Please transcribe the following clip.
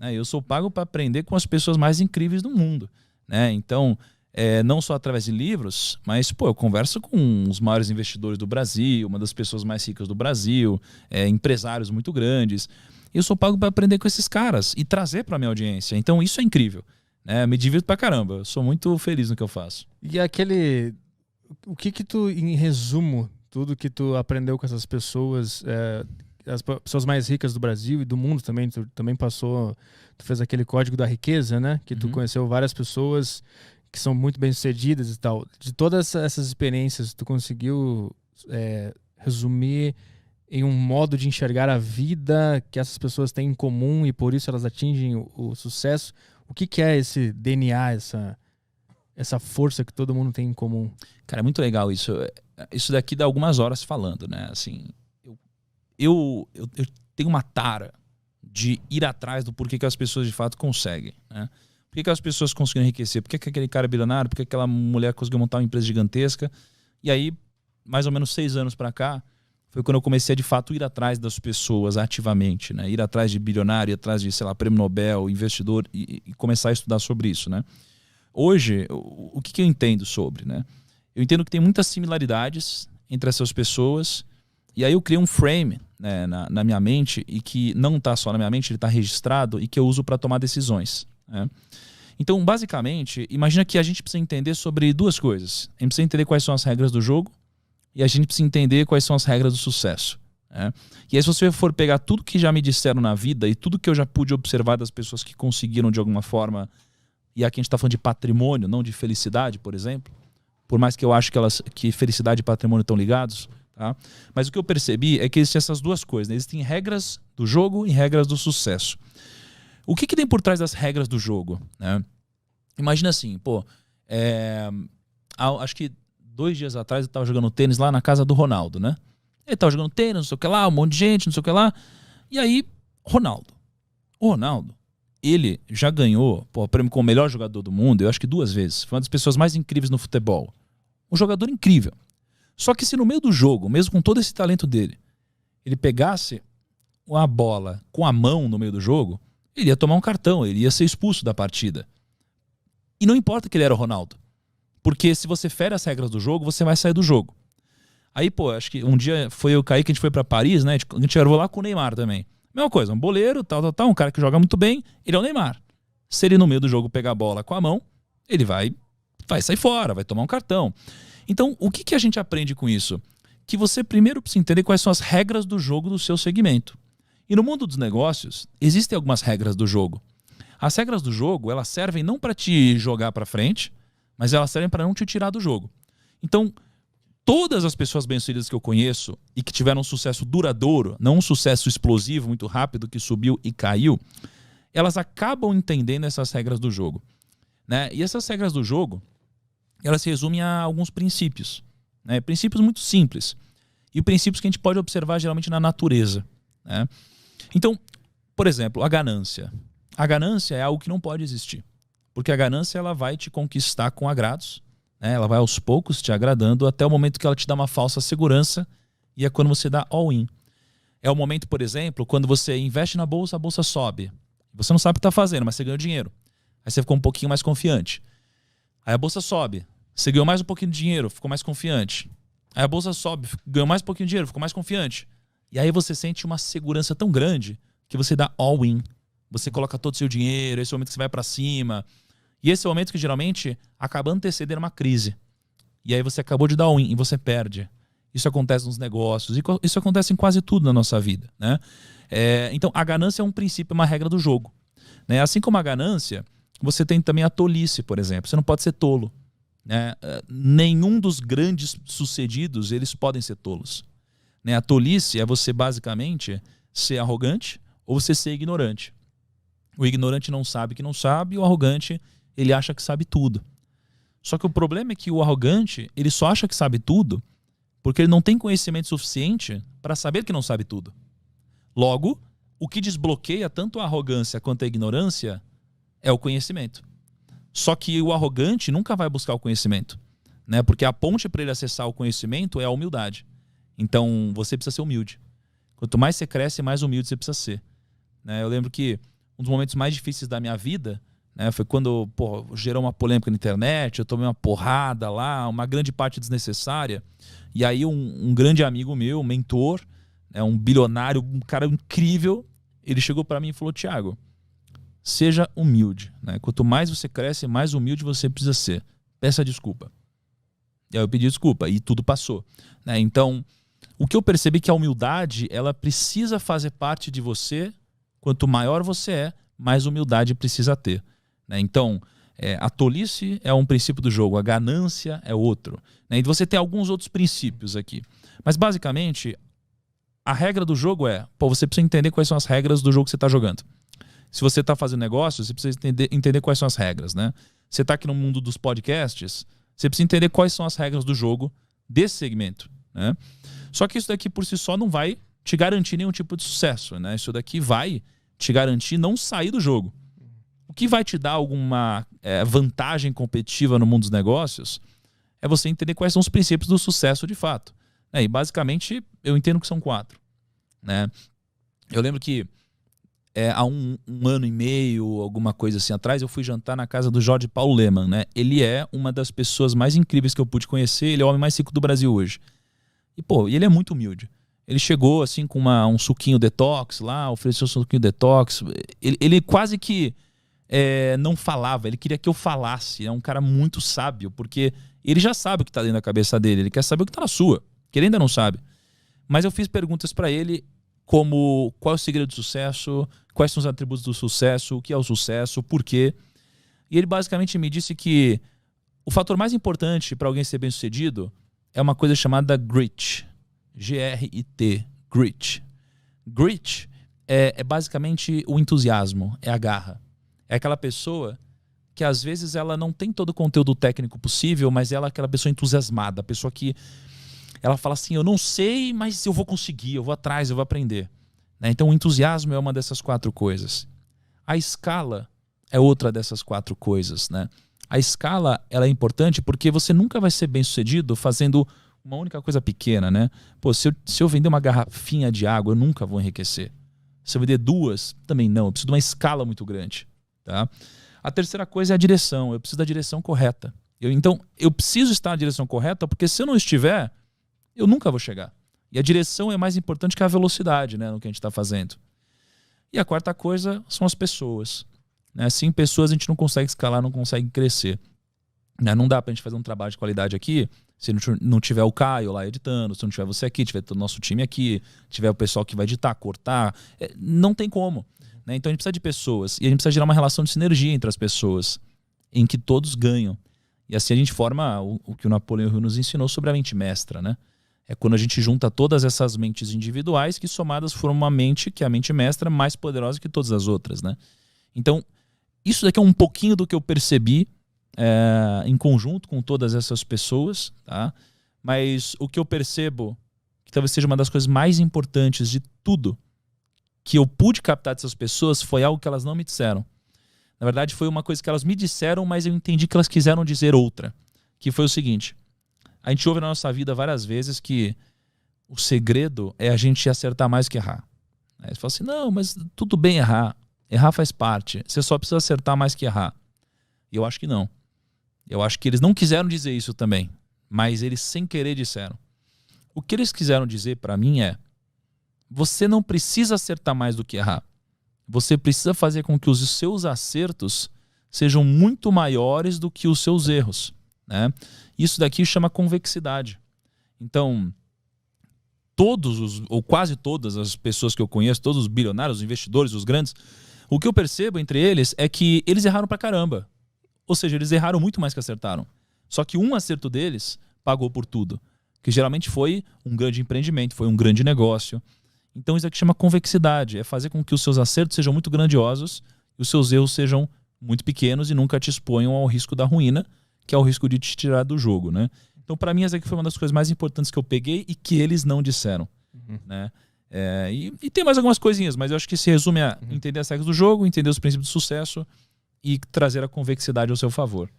né? Eu sou pago para aprender com as pessoas mais incríveis do mundo, né? Então, não só através de livros, mas pô, eu converso com os maiores investidores do Brasil, uma das pessoas mais ricas do Brasil, empresários muito grandes. Eu sou pago para aprender com esses caras e trazer para minha audiência. Então isso é incrível, né? Me divirto pra caramba. Eu sou muito feliz no que eu faço. E o que tu, em resumo, tudo que tu aprendeu com essas pessoas, as pessoas mais ricas do Brasil e do mundo também, tu também passou, tu fez aquele código da riqueza, né? Que tu conheceu várias pessoas que são muito bem-sucedidas e tal. De todas essas experiências, tu conseguiu resumir em um modo de enxergar a vida que essas pessoas têm em comum e por isso elas atingem o sucesso? O que é esse DNA, essa força que todo mundo tem em comum? Cara, é muito legal isso. Isso daqui dá algumas horas falando, né? Assim, eu tenho uma tara de ir atrás do porquê que as pessoas de fato conseguem, né? Por que as pessoas conseguiram enriquecer? Por que aquele cara é bilionário? Por que aquela mulher conseguiu montar uma empresa gigantesca? E aí, mais ou menos 6 anos para cá, foi quando eu comecei a de fato ir atrás das pessoas ativamente, né? Ir atrás de bilionário, ir atrás de, sei lá, prêmio Nobel, investidor e começar a estudar sobre isso, né? Hoje, o que eu entendo sobre, né? Eu entendo que tem muitas similaridades entre essas pessoas e aí eu criei um frame, né, na minha mente e que não está só na minha mente, ele está registrado e que eu uso para tomar decisões, né? Então, basicamente, imagina que a gente precisa entender sobre 2 coisas. A gente precisa entender quais são as regras do jogo e a gente precisa entender quais são as regras do sucesso, né? E aí, se você for pegar tudo que já me disseram na vida e tudo que eu já pude observar das pessoas que conseguiram de alguma forma, e aqui a gente está falando de patrimônio, não de felicidade, por exemplo, por mais que eu acho que felicidade e patrimônio estão ligados, tá? Mas o que eu percebi é que existem essas 2 coisas, né? Existem regras do jogo e regras do sucesso. O que tem por trás das regras do jogo, né? Imagina assim, pô, acho que 2 dias atrás eu estava jogando tênis lá na casa do Ronaldo, né? Ele estava jogando tênis, não sei o que lá, um monte de gente, não sei o que lá. E aí, o Ronaldo, ele já ganhou o prêmio como o melhor jogador do mundo, eu acho que 2 vezes. Foi uma das pessoas mais incríveis no futebol. Um jogador incrível. Só que se no meio do jogo, mesmo com todo esse talento dele, ele pegasse uma bola com a mão no meio do jogo, ele ia tomar um cartão, ele ia ser expulso da partida. E não importa que ele era o Ronaldo. Porque se você fere as regras do jogo, você vai sair do jogo. Aí, pô, acho que um dia foi eu e o Kaique, a gente foi pra Paris, né? A gente gravou lá com o Neymar também. Mesma coisa, um boleiro, tal, um cara que joga muito bem, ele é o Neymar. Se ele no meio do jogo pegar a bola com a mão, ele vai sair fora, vai tomar um cartão. Então, o que a gente aprende com isso? Que você primeiro precisa entender quais são as regras do jogo do seu segmento. E no mundo dos negócios, existem algumas regras do jogo. As regras do jogo, elas servem não para te jogar para frente, mas elas servem para não te tirar do jogo. Então, todas as pessoas bem-sucedidas que eu conheço e que tiveram um sucesso duradouro, não um sucesso explosivo, muito rápido, que subiu e caiu, elas acabam entendendo essas regras do jogo, né? E essas regras do jogo, elas se resumem a alguns princípios, né? Princípios muito simples. E princípios que a gente pode observar geralmente na natureza, né? Então, por exemplo, a ganância. A ganância é algo que não pode existir. Porque a ganância ela vai te conquistar com agrados, né? Ela vai aos poucos te agradando até o momento que ela te dá uma falsa segurança e é quando você dá all-in. É o momento, por exemplo, quando você investe na bolsa, a bolsa sobe. Você não sabe o que está fazendo, mas você ganhou dinheiro. Aí você ficou um pouquinho mais confiante. Aí a bolsa sobe. Você ganhou mais um pouquinho de dinheiro, ficou mais confiante. Aí a bolsa sobe, ganhou mais um pouquinho de dinheiro, ficou mais confiante. E aí você sente uma segurança tão grande que você dá all-in. Você coloca todo o seu dinheiro, esse é o momento que você vai para cima. E esse é o momento que geralmente acaba antecedendo uma crise. E aí você acabou de dar all-in e você perde. Isso acontece nos negócios, isso acontece em quase tudo na nossa vida, né? Então a ganância é um princípio, uma regra do jogo, né? Assim como a ganância, você tem também a tolice, por exemplo. Você não pode ser tolo, né? Nenhum dos grandes sucedidos eles podem ser tolos, né? A tolice é você basicamente ser arrogante ou você ser ignorante. O ignorante não sabe que não sabe, e o arrogante ele acha que sabe tudo. Só que o problema é que o arrogante ele só acha que sabe tudo porque ele não tem conhecimento suficiente para saber que não sabe tudo. Logo, o que desbloqueia tanto a arrogância quanto a ignorância é o conhecimento. Só que o arrogante nunca vai buscar o conhecimento, né? Porque a ponte para ele acessar o conhecimento é a humildade. Então, você precisa ser humilde. Quanto mais você cresce, mais humilde você precisa ser, né? Eu lembro que um dos momentos mais difíceis da minha vida, né? Foi quando, pô, gerou uma polêmica na internet, eu tomei uma porrada lá, uma grande parte desnecessária. E aí um grande amigo meu, um mentor, né, um bilionário, um cara incrível, ele chegou para mim e falou: Thiago, seja humilde, né? Quanto mais você cresce, mais humilde você precisa ser. Peça desculpa. E aí eu pedi desculpa e tudo passou, né? Então, o que eu percebi é que a humildade, ela precisa fazer parte de você. Quanto maior você é, mais humildade precisa ter, né? Então, a tolice é um princípio do jogo, a ganância é outro, né? E você tem alguns outros princípios aqui. Mas, basicamente, a regra do jogo é, pô, você precisa entender quais são as regras do jogo que você está jogando. Se você está fazendo negócio, você precisa entender quais são as regras, né? Você está aqui no mundo dos podcasts, você precisa entender quais são as regras do jogo desse segmento, né? Só que isso daqui por si só não vai te garantir nenhum tipo de sucesso, né? Isso daqui vai te garantir não sair do jogo. O que vai te dar alguma vantagem competitiva no mundo dos negócios é você entender quais são os princípios do sucesso de fato. E basicamente eu entendo que são 4, né? Eu lembro que há um ano e meio, alguma coisa assim atrás, eu fui jantar na casa do Jorge Paulo Lemann, né? Ele é uma das pessoas mais incríveis que eu pude conhecer, ele é o homem mais rico do Brasil hoje. E, pô, ele é muito humilde. Ele chegou assim com um suquinho detox lá, ofereceu um suquinho detox. Ele quase que não falava, ele queria que eu falasse. É um cara muito sábio, porque ele já sabe o que está dentro da cabeça dele, ele quer saber o que está na sua, que ele ainda não sabe. Mas eu fiz perguntas para ele como qual é o segredo do sucesso, quais são os atributos do sucesso, o que é o sucesso, por quê. E ele basicamente me disse que o fator mais importante para alguém ser bem-sucedido é uma coisa chamada grit. G-R-I-T. Grit. Grit é basicamente o entusiasmo, é a garra. É aquela pessoa que às vezes ela não tem todo o conteúdo técnico possível, mas ela é aquela pessoa entusiasmada, a pessoa que ela fala assim, eu não sei, mas eu vou conseguir, eu vou atrás, eu vou aprender, né? Então o entusiasmo é uma dessas 4 coisas. A escala é outra dessas 4 coisas, né? A escala ela é importante porque você nunca vai ser bem sucedido fazendo uma única coisa pequena, né? Pô, se eu vender uma garrafinha de água, eu nunca vou enriquecer. Se eu vender 2, também não. Eu preciso de uma escala muito grande, tá? A terceira coisa é a direção. Eu preciso da direção correta. Então, eu preciso estar na direção correta porque se eu não estiver, eu nunca vou chegar. E a direção é mais importante que a velocidade, né, no que a gente está fazendo. E a quarta coisa são as pessoas, né? Sem pessoas a gente não consegue escalar, não consegue crescer. Não dá pra gente fazer um trabalho de qualidade aqui se não tiver o Caio lá editando, se não tiver você aqui, tiver todo o nosso time aqui, tiver o pessoal que vai editar, cortar. Não tem como, né? Então a gente precisa de pessoas e a gente precisa gerar uma relação de sinergia entre as pessoas em que todos ganham. E assim a gente forma o que o Napoleão Hill nos ensinou sobre a mente mestra, né? É quando a gente junta todas essas mentes individuais que somadas formam uma mente que é a mente mestra mais poderosa que todas as outras, né? Então isso daqui é um pouquinho do que eu percebi em conjunto com todas essas pessoas, tá? Mas o que eu percebo que talvez seja uma das coisas mais importantes de tudo que eu pude captar dessas pessoas foi algo que elas não me disseram. Na verdade foi uma coisa que elas me disseram, mas eu entendi que elas quiseram dizer outra, que foi o seguinte: a gente ouve na nossa vida várias vezes que o segredo é a gente acertar mais que errar. Aí você fala assim, não, mas tudo bem errar faz parte, você só precisa acertar mais que errar. E eu acho que não. Eu acho que eles não quiseram dizer isso também, mas eles sem querer disseram. O que eles quiseram dizer para mim é: você não precisa acertar mais do que errar. Você precisa fazer com que os seus acertos sejam muito maiores do que os seus erros, né? Isso daqui chama convexidade. Então, ou quase todas as pessoas que eu conheço, todos os bilionários, os investidores, os grandes, o que eu percebo entre eles é que eles erraram pra caramba. Ou seja, eles erraram muito mais que acertaram. Só que um acerto deles pagou por tudo. Que geralmente foi um grande empreendimento, foi um grande negócio. Então isso aqui chama convexidade. É fazer com que os seus acertos sejam muito grandiosos e os seus erros sejam muito pequenos e nunca te exponham ao risco da ruína, que é o risco de te tirar do jogo, né? Então para mim essa aqui foi uma das coisas mais importantes que eu peguei e que eles não disseram, né? E tem mais algumas coisinhas, mas eu acho que se resume a entender as regras do jogo, entender os princípios do sucesso e trazer a convexidade ao seu favor.